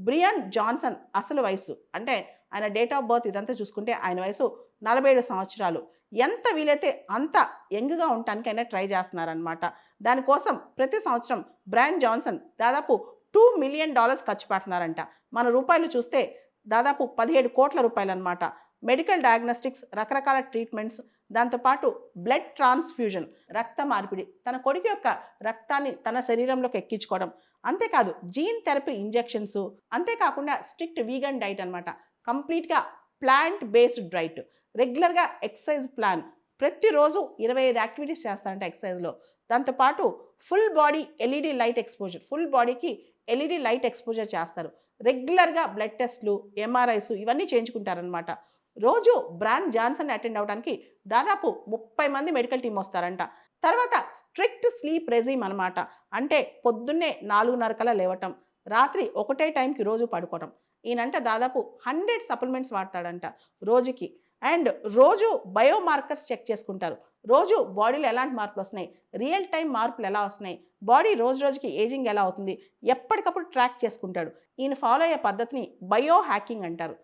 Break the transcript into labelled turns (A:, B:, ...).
A: Brian Johnson అసలు వయసు అంటే ఆయన డేట్ ఆఫ్ బర్త్ ఇదంతా చూసుకుంటే ఆయన వయసు 47 సంవత్సరాలు. ఎంత వీలైతే అంత యంగ్‌గా ఉండటానికి ఆయన ట్రై చేస్తున్నారనమాట. దానికోసం ప్రతి సంవత్సరం బ్రయాన్ జాన్సన్ దాదాపు $2,000,000 ఖర్చు పెడుతున్నారంట. మన రూపాయలు చూస్తే దాదాపు 17 కోట్ల రూపాయలనమాట. మెడికల్ డయాగ్నోస్టిక్స్, రకరకాల ట్రీట్మెంట్స్, దాంతోపాటు బ్లడ్ ట్రాన్స్‌ఫ్యూజన్ రక్త మార్పిడి. తన కొడుకు యొక్క రక్తాన్ని తన శరీరంలోకి ఎక్కించుకోవడం. అంతేకాదు జీన్ థెరపీ ఇంజెక్షన్స్, అంతేకాకుండా స్ట్రిక్ట్ వీగన్ డైట్ అనమాట. కంప్లీట్‌గా ప్లాంట్ బేస్డ్ డైట్. రెగ్యులర్‌గా ఎక్సర్సైజ్ ప్లాన్. ప్రతిరోజు 25 యాక్టివిటీస్ చేస్తారంట ఎక్సర్సైజ్‌లో. దాంతోపాటు full body LED light exposure. Full బాడీకి ఎల్ఈడీ లైట్ ఎక్స్‌పోజర్ చేస్తారు. రెగ్యులర్‌గా బ్లడ్ టెస్ట్‌లు, ఎంఆర్ఐస్ ఇవన్నీ చేయించుకుంటారనమాట. రోజు బ్రాన్ జాన్సన్ అటెండ్ అవ్వడానికి దాదాపు 30 మంది మెడికల్ టీమ్ వస్తారంట. తర్వాత స్ట్రిక్ట్ స్లీప్ రెజీమ్ అనమాట. అంటే పొద్దున్నే 4:30 కల్లా లేవటం, రాత్రి ఒకటే టైంకి రోజు పడుకోవటం. ఈయనంట దాదాపు 100 సప్లిమెంట్స్ వాడతాడంట రోజుకి. అండ్ రోజు బయోమార్కర్స్ చెక్ చేసుకుంటారు. రోజు బాడీలో ఎలాంటి మార్పులు వస్తున్నాయి, రియల్ టైం మార్పులు ఎలా వస్తున్నాయి, బాడీ రోజు రోజుకి ఏజింగ్ ఎలా అవుతుంది, ఎప్పటికప్పుడు ట్రాక్ చేసుకుంటాడు. ఈయన ఫాలో అయ్యే పద్ధతిని బయో హ్యాకింగ్ అంటారు.